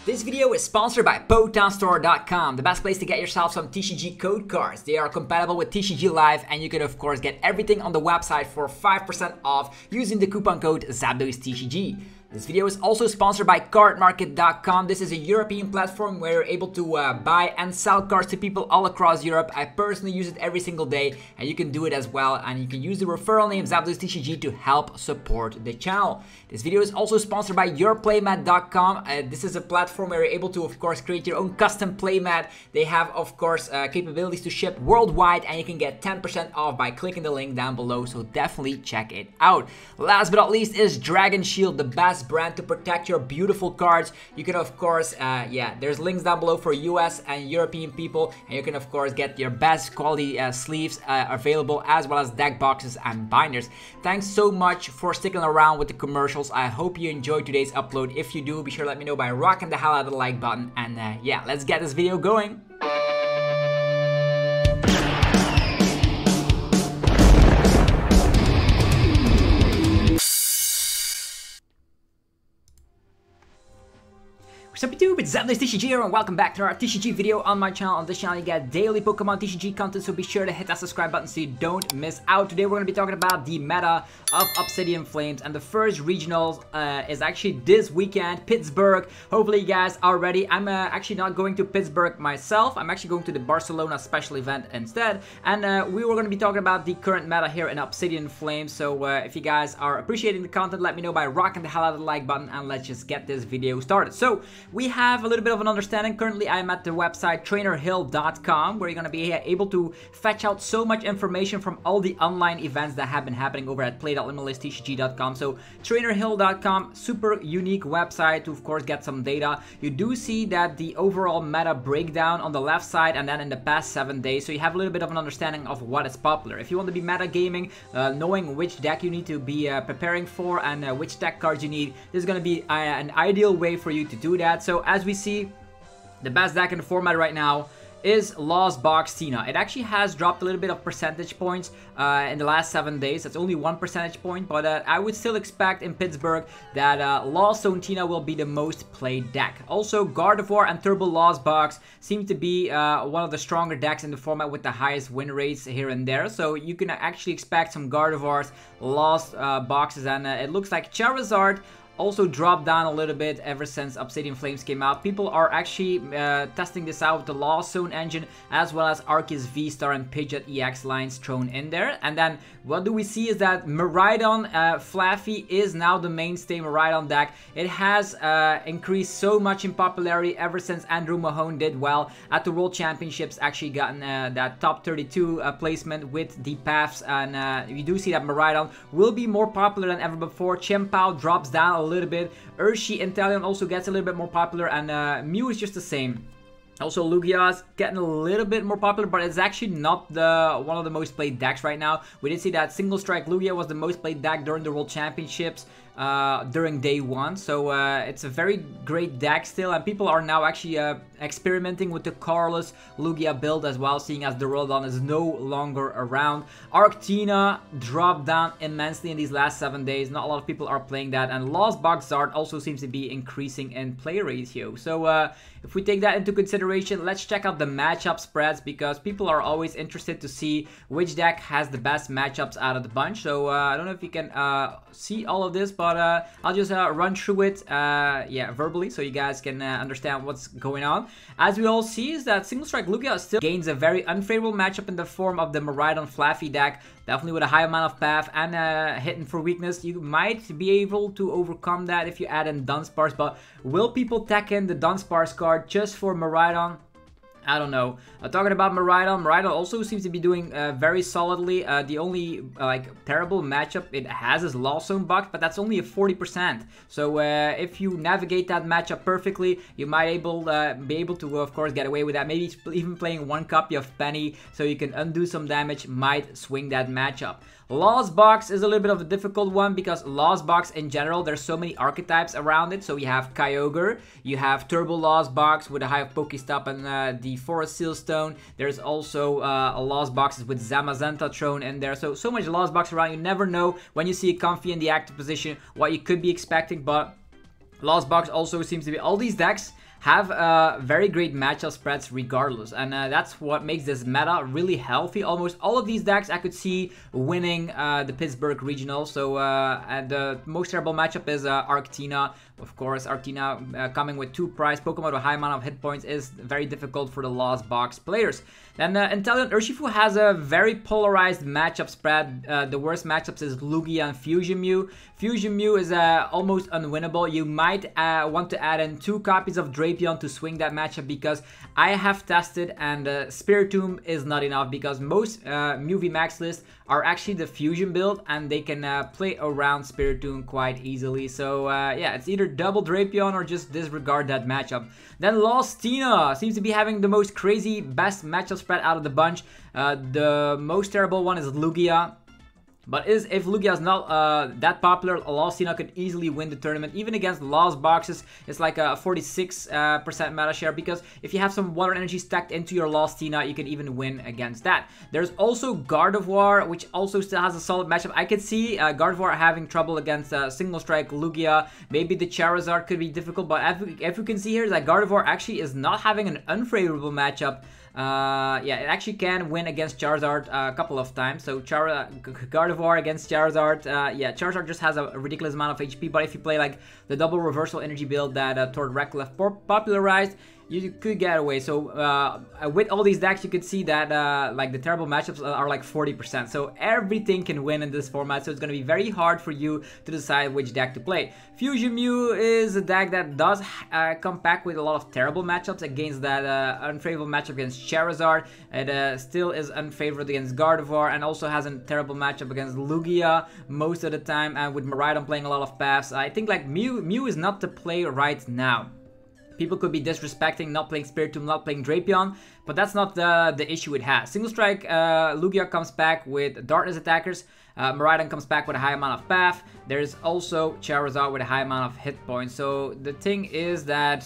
This video is sponsored by PokémonStore.com, the best place to get yourself some TCG code cards. They are compatible with TCG Live, and you can of course get everything on the website for 5% off using the coupon code ZapdosTCG. This video is also sponsored by cardmarket.com. This is a European platform where you're able to buy and sell cards to people all across Europe. I personally use it every single day, and you can do it as well. And you can use the referral name ZapdosTCG to help support the channel. This video is also sponsored by yourplaymat.com. This is a platform where you're able to, of course, create your own custom playmat. They have, of course, capabilities to ship worldwide, and you can get 10% off by clicking the link down below. So definitely check it out. Last but not least is Dragon Shield, the best brand to protect your beautiful cards. You can of course there's links down below for US and European people, and you can of course get your best quality sleeves available, as well as deck boxes and binders. Thanks so much for sticking around with the commercials. I hope you enjoyed today's upload. If you do, be sure to let me know by rocking the hell out of the like button, and yeah, let's get this video going. Sup YouTube, it's TCG here, and welcome back to our TCG video on my channel. On this channel you get daily Pokemon TCG content, so be sure to hit that subscribe button so you don't miss out. Today we're going to be talking about the meta of Obsidian Flames, and the first regional is actually this weekend, Pittsburgh. Hopefully you guys are ready. I'm actually not going to Pittsburgh myself. I'm actually going to the Barcelona special event instead, and we were going to be talking about the current meta here in Obsidian Flames. So if you guys are appreciating the content, let me know by rocking the hell out of the like button, and let's just get this video started. So we have a little bit of an understanding. Currently, I'm at the website trainerhill.com, where you're going to be able to fetch out so much information from all the online events that have been happening over at play.limitlesstcg.com. So trainerhill.com, super unique website to, of course, get some data. You do see that the overall meta breakdown on the left side, and then in the past 7 days. So you have a little bit of an understanding of what is popular. If you want to be meta gaming, knowing which deck you need to be preparing for, and which deck cards you need, this is going to be an ideal way for you to do that. So as we see, the best deck in the format right now is Lost Box Tina. It actually has dropped a little bit of percentage points in the last 7 days. That's only 1 percentage point, but I would still expect in Pittsburgh that Lost Zone Tina will be the most played deck. Also, Gardevoir and Turbo Lost Box seem to be one of the stronger decks in the format with the highest win rates here and there. So you can actually expect some Gardevoirs, Lost Boxes, and it looks like Charizard also dropped down a little bit ever since Obsidian Flames came out. People are actually testing this out with the Lost Zone engine, as well as Arceus VSTAR and Pidgeot EX lines thrown in there. And then what do we see is that Miraidon Flaffy is now the mainstay Miraidon deck. It has increased so much in popularity ever since Andrew Mahone did well at the World Championships, actually gotten that top 32 placement with the paths, and we do see that Miraidon will be more popular than ever before. Chien-Pao drops down a little bit. Urshi Inteleon also gets a little bit more popular, and Mew is just the same. Also, Lugia is getting a little bit more popular, but it's actually not one of the most played decks right now. We did see that Single Strike Lugia was the most played deck during the World Championships during day 1. So it's a very great deck still, and people are now actually experimenting with the Carlos Lugia build as well, seeing as the Duraludon is no longer around. Arctina dropped down immensely in these last 7 days. Not a lot of people are playing that, and Lost Box Zard also seems to be increasing in play ratio. So if we take that into consideration, let's check out the matchup spreads, because people are always interested to see which deck has the best matchups out of the bunch. So I don't know if you can see all of this, but I'll just run through it verbally, so you guys can understand what's going on. As we all see, is that Single Strike Lugia still gains a very unfavorable matchup in the form of the Miraidon Flaffy deck. Definitely with a high amount of path and hitting for weakness. You might be able to overcome that if you add in Dunsparce, but will people tech in the Dunsparce card just for Miraidon? I don't know. Talking about Miraidon also seems to be doing very solidly. The only terrible matchup it has is Lost Zone Box, but that's only a 40%. So if you navigate that matchup perfectly, you might be able to, of course, get away with that. Maybe even playing one copy of Penny, so you can undo some damage, might swing that matchup. Lost Box is a little bit of a difficult one, because Lost Box in general, there's so many archetypes around it. So you have Kyogre, you have Turbo Lost Box with a high Pokestop and the Forest Seal Stone. There's also a Lost Boxes with Zamazenta thrown in there. So much Lost Box around, you never know when you see a Comfy in the active position what you could be expecting, but Lost Box also seems to be, all these decks have very great matchup spreads regardless, and that's what makes this meta really healthy. Almost all of these decks I could see winning the Pittsburgh regional. So and the most terrible matchup is Arctina. Of course, Arctina coming with 2 prize Pokemon with a high amount of hit points is very difficult for the Lost Box players. Then Intelligent Urshifu has a very polarized matchup spread. The worst matchups is Lugia and Fusion Mew. Fusion Mew is almost unwinnable. You might want to add in 2 copies of Drapion to swing that matchup, because I have tested and Spiritomb is not enough, because most Mew VMAX lists are actually the Fusion build and they can play around Spiritomb quite easily. So yeah, it's either double Drapion or just disregard that matchup. Then Lostina seems to be having the most crazy best matchup spread out of the bunch. The most terrible one is Lugia. But if Lugia is not that popular, Lostina could easily win the tournament. Even against Lost Boxes, it's like a 46% meta share, because if you have some water energy stacked into your Lostina, you can even win against that. There's also Gardevoir, which also still has a solid matchup. I could see Gardevoir having trouble against Single Strike Lugia. Maybe the Charizard could be difficult, but if you can see here, that Gardevoir actually is not having an unfavorable matchup. Yeah, it actually can win against Charizard a couple of times. So Gardevoir against Charizard, yeah, Charizard just has a ridiculous amount of HP, but if you play like the double reversal energy build that Tord Reckless popularized, you could get away. So with all these decks, you could see that like the terrible matchups are like 40%. So everything can win in this format. So it's going to be very hard for you to decide which deck to play. Fusion Mew is a deck that does come back with a lot of terrible matchups against that unfavorable matchup against Charizard. It still is unfavored against Gardevoir, and also has a terrible matchup against Lugia most of the time. And with Miraidon playing a lot of paths, I think like Mew is not the play right now. People could be disrespecting not playing Spiritomb, not playing Drapion, but that's not the issue it has. Single Strike Lugia comes back with Darkness attackers. Miraidon comes back with a high amount of path. There's also Charizard with a high amount of hit points. So the thing is that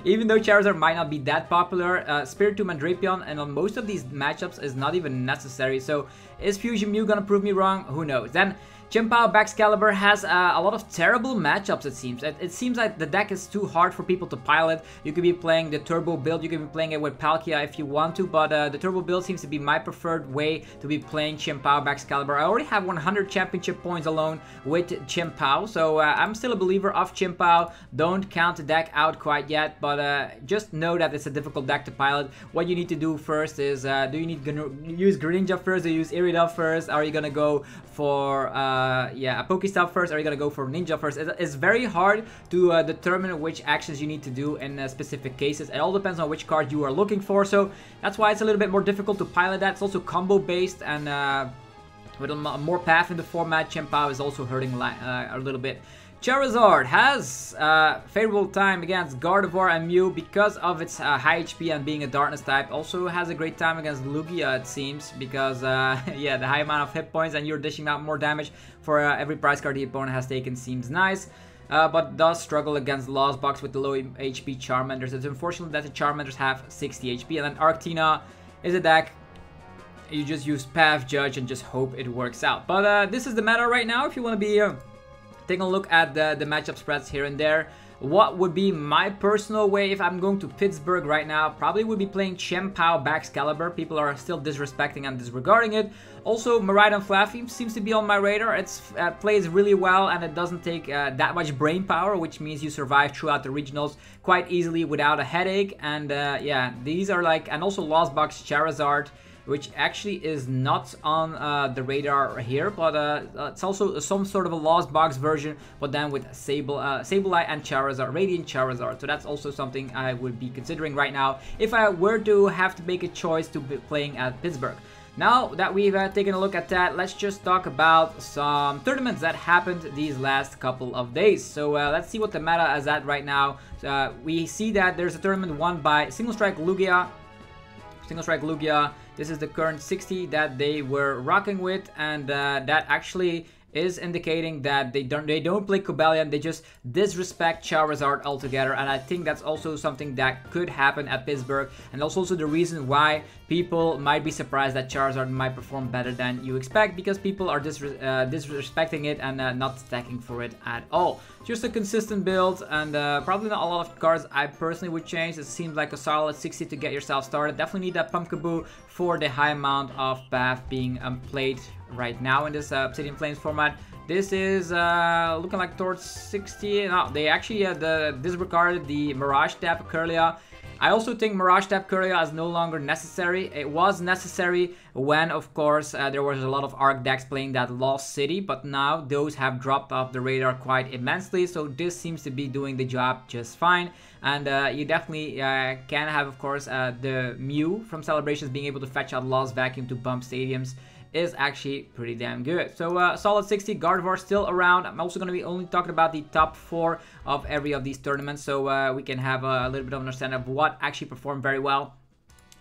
even though Charizard might not be that popular, Spiritomb and Drapion and on most of these matchups is not even necessary. So is Fusion Mew gonna prove me wrong? Who knows? Then Chien-Pao Baxcalibur has a lot of terrible matchups, it seems. It seems like the deck is too hard for people to pilot. You could be playing the Turbo build, you could be playing it with Palkia if you want to, but the Turbo build seems to be my preferred way to be playing Chien-Pao Baxcalibur. I already have 100 championship points alone with Chien-Pao, so I'm still a believer of Chien-Pao. Don't count the deck out quite yet, but just know that it's a difficult deck to pilot. What you need to do first is, do you need to use Greninja first, do you use Miraidon first, are you gonna go for yeah, a Pokestop first, are you gonna go for Ninja first? It's very hard to determine which actions you need to do in specific cases. It all depends on which card you are looking for, so that's why it's a little bit more difficult to pilot that. It's also combo based, and with more path in the format, Chien-Pao is also hurting a little bit. Charizard has favorable time against Gardevoir and Mew because of its high HP and being a Darkness type. Also has a great time against Lugia, it seems, because yeah, the high amount of hit points and you're dishing out more damage for every prize card the opponent has taken seems nice. But does struggle against Lost Box with the low HP Charmanders. It's unfortunate that the Charmanders have 60 HP, and then Arctina is a deck you just use Path Judge and just hope it works out. But this is the meta right now. If you want to be taking a look at the matchup spreads here and there, what would be my personal way if I'm going to Pittsburgh right now? Probably would be playing Chien-Pao Baxcalibur. People are still disrespecting and disregarding it. Also, Miraidon Fluffy seems to be on my radar. It plays really well, and it doesn't take that much brain power, which means you survive throughout the regionals quite easily without a headache. And yeah, these are like, and also Lost Box Charizard, which actually is not on the radar here, but it's also some sort of a Lost Box version, but then with Sableye and Charizard, Radiant Charizard. So that's also something I would be considering right now if I were to have to make a choice to be playing at Pittsburgh. Now that we've taken a look at that, let's just talk about some tournaments that happened these last couple of days. So let's see what the meta is at right now. We see that there's a tournament won by Single Strike Lugia. This is the current 60 that they were rocking with, and that actually is indicating that they don't play Cobalion, they just disrespect Charizard altogether. And I think that's also something that could happen at Pittsburgh, and that's also the reason why people might be surprised that Charizard might perform better than you expect, because people are disrespecting it and not stacking for it at all. Just a consistent build, and probably not a lot of cards I personally would change. It seems like a solid 60 to get yourself started. Definitely need that Pumpkaboo for the high amount of path being played right now in this Obsidian Flames format. This is looking like towards 60. No, they actually disregarded the Mirage Tap Kirlia. I also think Mirage Tap Kirlia is no longer necessary. It was necessary when, of course, there was a lot of Arc decks playing that Lost City, but now those have dropped off the radar quite immensely, so this seems to be doing the job just fine. And you definitely can have, of course, the Mew from Celebrations being able to fetch out Lost Vacuum to bump stadiums is actually pretty damn good. So solid 60. Gardevoir still around. I'm also going to be only talking about the top 4 of every of these tournaments, so we can have a little bit of understanding of what actually performed very well.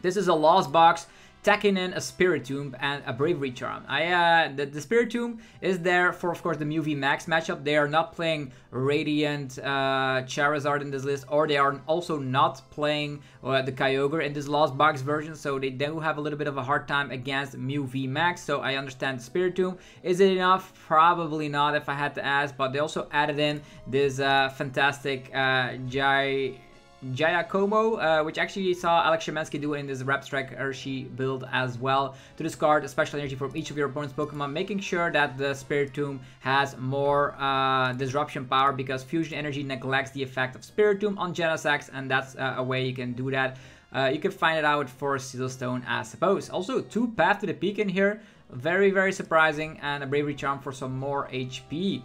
This is a Lost Box, tacking in a Spiritomb and a Bravery Charm. The Spiritomb is there for, of course, the Mew VMAX matchup. They are not playing Radiant Charizard in this list, or they are also not playing the Kyogre in this Lost Box version, so they do have a little bit of a hard time against Mew VMAX, so I understand the Spiritomb. Is it enough? Probably not, if I had to ask, but they also added in this fantastic Giacomo, which actually saw Alex Shemensky do in this Repstrike Urshi build as well, to discard a special energy from each of your opponent's Pokemon, making sure that the Spiritomb has more disruption power, because Fusion Energy neglects the effect of Spiritomb on Genesect, and that's a way you can do that. You can find it out with Forest Sealstone, I suppose. Also, 2 Path to the Peak in here, very, very surprising, and a Bravery Charm for some more HP.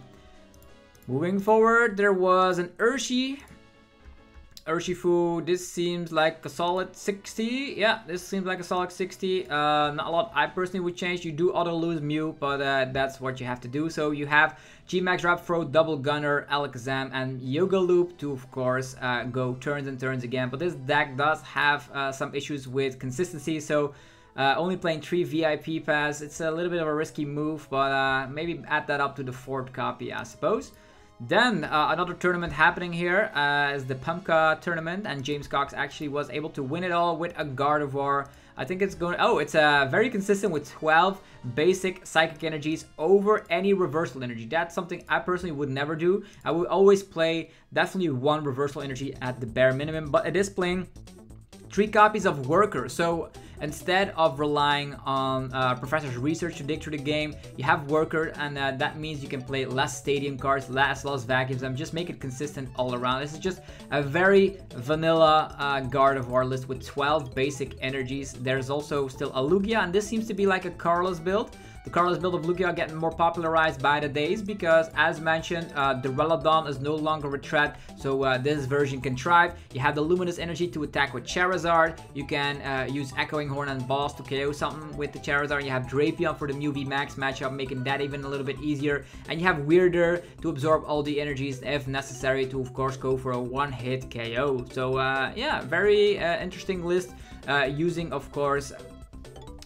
Moving forward, there was an Urshifu. This seems like a solid 60. Yeah, this seems like a solid 60. Not a lot I personally would change. You do auto lose Mew, but that's what you have to do. So you have G-Max Rapthro, Double Gunner, Alakazam, and Yoga Loop to, of course, go turns and turns again. But this deck does have some issues with consistency, so only playing 3 VIP pass, it's a little bit of a risky move, but maybe add that up to the 4th copy, I suppose. Then another tournament happening here is the Pumpka tournament, and James Cox actually was able to win it all with a Gardevoir. I think it's going... Oh, it's very consistent with 12 basic Psychic Energies over any Reversal Energy. That's something I personally would never do. I would always play definitely 1 Reversal Energy at the bare minimum, but it is playing 3 copies of Worker. So instead of relying on Professor's Research to dig through the game, you have Worker, and that means you can play less Stadium cards, less Lost Vacuums, and just make it consistent all around. This is just a very vanilla Gardevoir list with 12 basic energies. There's also still a Lugia, and this seems to be like a Carlos build. The Carlos build of Lugia getting more popularized by the days, because, as mentioned, the Reladon is no longer a threat, so this version can thrive. You have the Luminous Energy to attack with Charizard. You can use Echoing Horn and Boss to KO something with the Charizard. You have Drapion for the Mew VMAX matchup, making that even a little bit easier. And you have Weirder to absorb all the energies if necessary, to, of course, go for a one-hit KO. So, yeah, very interesting list, using, of course,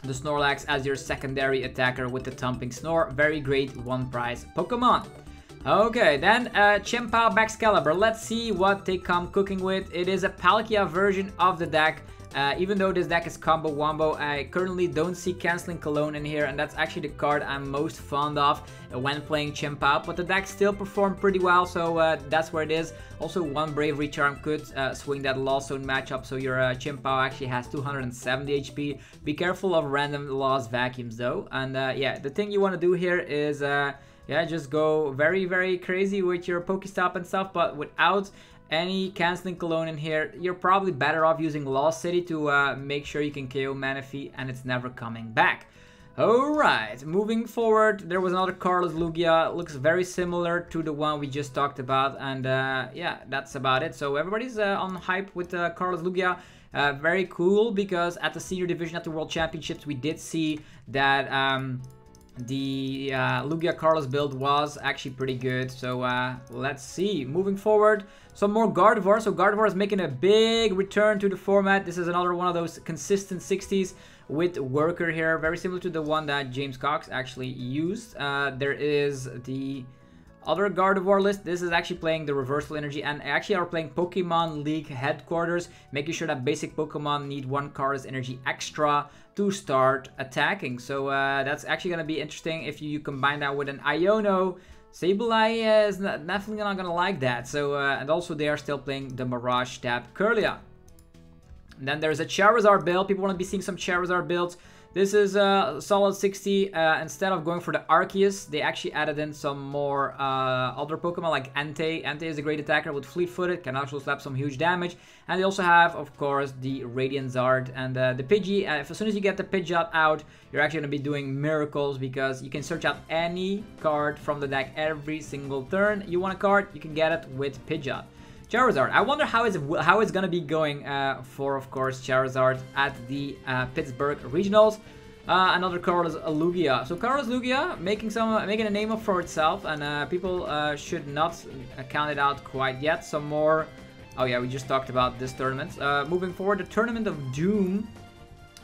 the Snorlax as your secondary attacker with the Thumping Snore. Very great 1-prize Pokemon. Okay, then Chien-Pao Baxcalibur. Let's see what they come cooking with. It is a Palkia version of the deck. Even though this deck is combo wombo, I currently don't see Canceling Cologne in here, and that's actually the card I'm most fond of when playing Chien-Pao, but the deck still performed pretty well, so that's where it is. Also, 1 Bravery Charm could swing that Lost Zone matchup, so your Chien-Pao actually has 270 HP. Be careful of random Lost Vacuums though, and yeah, the thing you want to do here is yeah, just go very, very crazy with your Pokestop and stuff, but without any Canceling Cologne in here. You're probably better off using Lost City to make sure you can KO Manaphy and it's never coming back. Alright, moving forward, there was another Carlos Lugia. Looks very similar to the one we just talked about, and yeah, that's about it. So everybody's on hype with Carlos Lugia. Very cool, because at the senior division at the World Championships we did see that the Lugia Carlos build was actually pretty good. So let's see. Moving forward, some more Gardevoir. So Gardevoir is making a big return to the format. This is another one of those consistent 60s with Worker here. Very similar to the one that James Cox actually used. There is the Other Gardevoir list, this is actually playing the reversal energy and actually are playing Pokemon League headquarters, making sure that basic Pokemon need 1 card's energy extra to start attacking. So that's actually going to be interesting if you combine that with an Iono. Sableye is definitely not going to like that. So and also they are still playing the Mirage Tap Kirlia. And then there's a Charizard build. People want to be seeing some Charizard builds. This is a solid 60. Instead of going for the Arceus, they actually added in some more other Pokemon like Entei. Entei is a great attacker with fleet-footed, can also slap some huge damage. And they also have, of course, the Radiant Zard and the Pidgey. As soon as you get the Pidgeot out, you're actually going to be doing miracles because you can search out any card from the deck every single turn. You want a card, you can get it with Pidgeot. Charizard. I wonder how it's gonna be going for, of course, Charizard at the Pittsburgh regionals. Another card is a Lugia. So Carlos Lugia making a name up for itself, and people should not count it out quite yet. Some more. Oh yeah, we just talked about this tournament. Moving forward, the Tournament of Doom.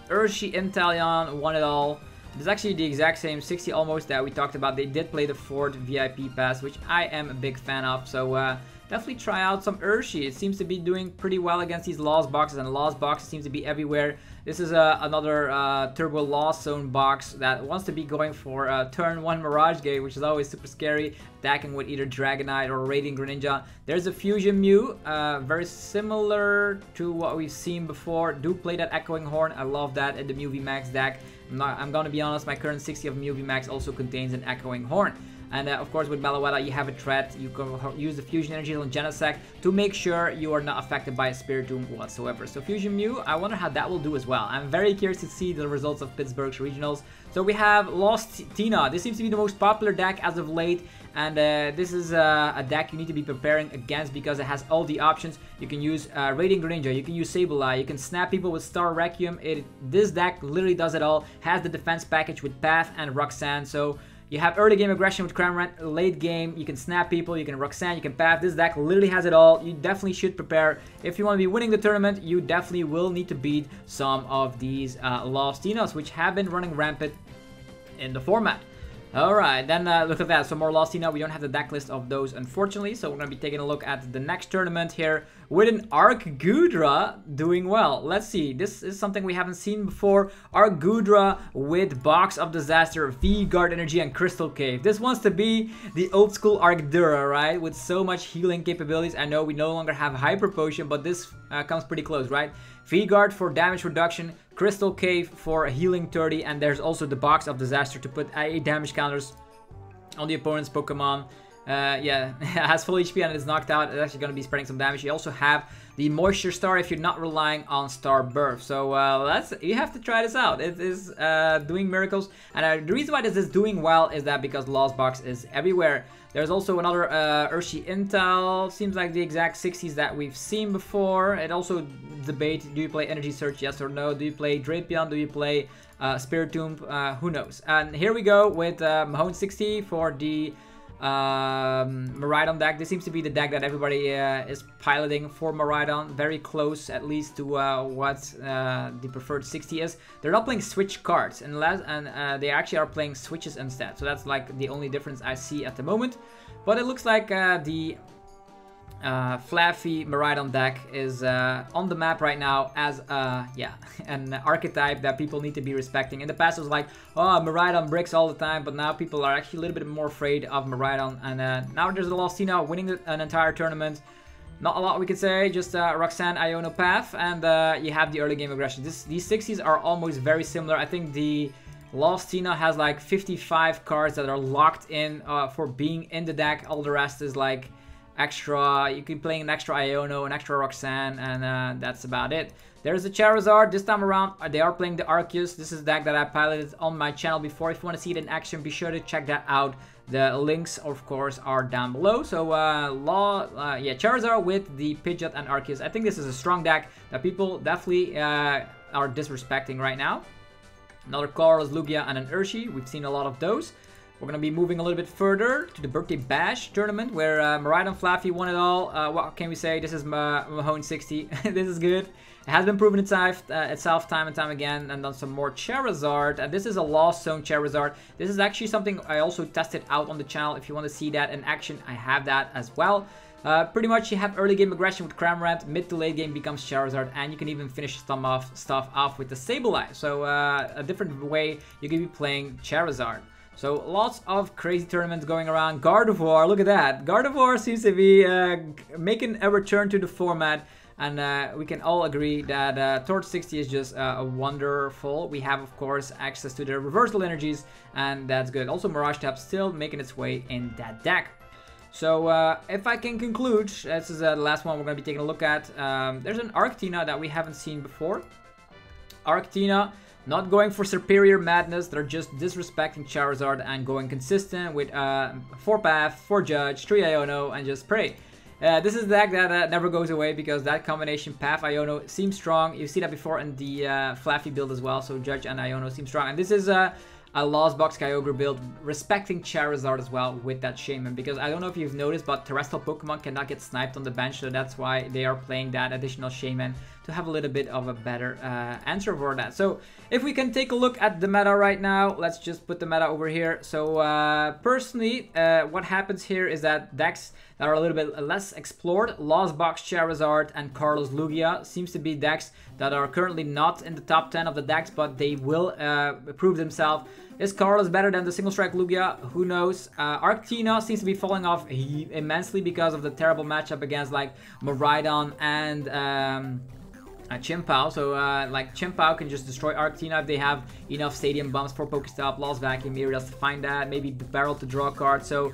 Urshi, Inteleon won it all. It's actually the exact same 60 almost that we talked about. They did play the 4th VIP pass, which I am a big fan of. So definitely try out some Urshi. It seems to be doing pretty well against these Lost Boxes, and Lost Boxes seems to be everywhere. This is another Turbo Lost Zone box that wants to be going for turn 1 Mirage Gate, which is always super scary, attacking with either Dragonite or Radiant Greninja. There's a Fusion Mew, very similar to what we've seen before. Do play that Echoing Horn. I love that in the Mew VMAX deck. I'm gonna be honest, my current 60 of Mew VMAX also contains an Echoing Horn. And of course with Meloetta you have a threat. You can use the Fusion Energy on Genesect to make sure you are not affected by a Spiritomb whatsoever. So Fusion Mew, I wonder how that will do as well. I'm very curious to see the results of Pittsburgh's regionals. So we have Lost Tina. This seems to be the most popular deck as of late. And this is a deck you need to be preparing against because it has all the options. You can use Radiant Greninja, you can use Sableye, you can snap people with Star Requiem. This deck literally does it all. Has the defense package with Path and Roxanne. So you have early game aggression with Cramorant, late game you can snap people, you can Roxanne, you can Path. This deck literally has it all. You definitely should prepare. If you want to be winning the tournament, you definitely will need to beat some of these Lost Tinas, which have been running rampant in the format. Alright, then look at that, some more Lost Tina. We don't have the deck list of those, unfortunately, so we're going to be taking a look at the next tournament here with an Arcgudra doing well. Let's see, this is something we haven't seen before. Arcgudra with Box of Disaster, V-Guard Energy, and Crystal Cave. This wants to be the old school Arcgudra, right? With so much healing capabilities. I know we no longer have Hyper Potion, but this comes pretty close, right? V-Guard for damage reduction, Crystal Cave for healing 30, and there's also the Box of Disaster to put 8 damage counters on the opponent's Pokemon. Yeah, it has full HP and it's knocked out. It's actually going to be spreading some damage. You also have the Moisture Star if you're not relying on Star Birth. So you have to try this out. It is doing miracles. And the reason why this is doing well is that because Lost Box is everywhere. There's also another Urshi Intel. Seems like the exact 60s that we've seen before. It also debate, do you play Energy Search, yes or no? Do you play Drapion? Do you play Spiritomb? Who knows? And here we go with Mahone 60 for the Miraidon deck. This seems to be the deck that everybody is piloting for Miraidon. Very close, at least, to what the preferred 60 is. They're not playing switch cards, unless they actually are playing switches instead. So that's like the only difference I see at the moment. But it looks like the Fluffy Miraidon deck is on the map right now as an archetype that people need to be respecting. In the past it was like, oh, Miraidon bricks all the time, but now people are actually a little bit more afraid of Miraidon. And now there's a Lost Tina winning an entire tournament. Not a lot we could say, just Roxanne, Iono, Path, and you have the early game aggression. These 60s are almost very similar. I think the Lost Tina has like 55 cards that are locked in for being in the deck. All the rest is like extra. You can play an extra Iono, an extra Roxanne, and that's about it. There's a Charizard. This time around, they are playing the Arceus. This is a deck that I piloted on my channel before. If you want to see it in action, be sure to check that out. The links, of course, are down below. So, Charizard with the Pidgeot and Arceus. I think this is a strong deck that people definitely are disrespecting right now. Another Carlos Lugia and an Urshi. We've seen a lot of those. We're going to be moving a little bit further to the Birthday Bash tournament where Miraidon Flaffy won it all. What can we say? This is Mahone 60. This is good. It has been proven itself time and time again, and then some more Charizard. This is a Lost Zone Charizard. This is actually something I also tested out on the channel. If you want to see that in action, I have that as well. Pretty much you have early game aggression with Cramorant, mid to late game becomes Charizard, and you can even finish stuff off with the Sableye. So a different way you can be playing Charizard. So lots of crazy tournaments going around. Gardevoir, look at that. Gardevoir seems to be making a return to the format. And we can all agree that Torch 60 is just wonderful. We have, of course, access to the reversal energies, and that's good. Also, Mirage Tap still making its way in that deck. So if I can conclude, this is the last one we're going to be taking a look at. There's an Arctina that we haven't seen before. Arctina, not going for superior madness. They're just disrespecting Charizard and going consistent with 4 Path, 4 Judge, 3 Iono, and just pray. This is the deck that never goes away because that combination Path Iono seems strong. You see that before in the Flaffy build as well. So Judge and Iono seem strong. And this is a Lost Box Kyogre build respecting Charizard as well with that Shaman. Because I don't know if you've noticed, but terrestrial Pokemon cannot get sniped on the bench. So that's why they are playing that additional Shaman to have a little bit of a better answer for that. So if we can take a look at the meta right now, let's just put the meta over here. So personally, what happens here is that decks that are a little bit less explored, Lost Box Charizard and Carlos Lugia, seems to be decks that are currently not in the top 10 of the decks, but they will prove themselves. Is Carlos better than the Single Strike Lugia? Who knows? Arctina seems to be falling off immensely because of the terrible matchup against like Miraidon and Chien-Pao. So like Chien-Pao can just destroy Arctina if they have enough stadium bumps for Pokestop, Lost Vacuum, Miraidon to find that, maybe the barrel to draw a card. So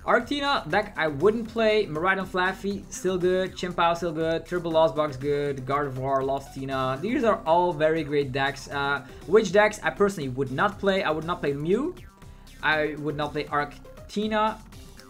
Arctina deck I wouldn't play. Miraidon Flaffy still good, Chien-Pao still good, Turbo Lost Box good, Gardevoir, Lostina. These are all very great decks. Which decks I personally would not play? I would not play Mew. I would not play Arctina.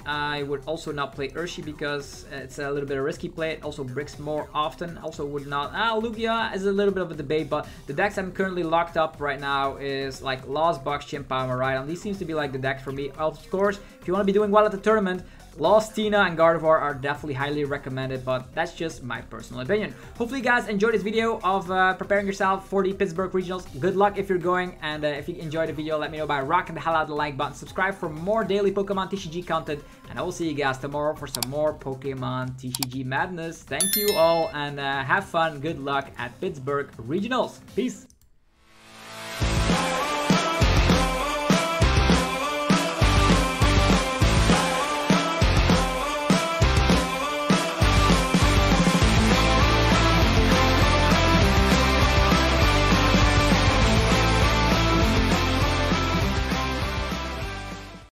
I would also not play Urshi because it's a little bit of a risky play. It also bricks more often. Also would not. Lugia is a little bit of a debate, but the decks I'm currently locked up right now is like Lost Box, Chien-Pao, Miraidon. These seems to be like the decks for me. Of course, if you want to be doing well at the tournament, Lostina and Gardevoir are definitely highly recommended, but that's just my personal opinion. Hopefully you guys enjoyed this video of preparing yourself for the Pittsburgh Regionals. Good luck if you're going, and if you enjoyed the video, let me know by rocking the hell out of the like button. Subscribe for more daily Pokemon TCG content, and I will see you guys tomorrow for some more Pokemon TCG madness. Thank you all, and have fun. Good luck at Pittsburgh Regionals. Peace!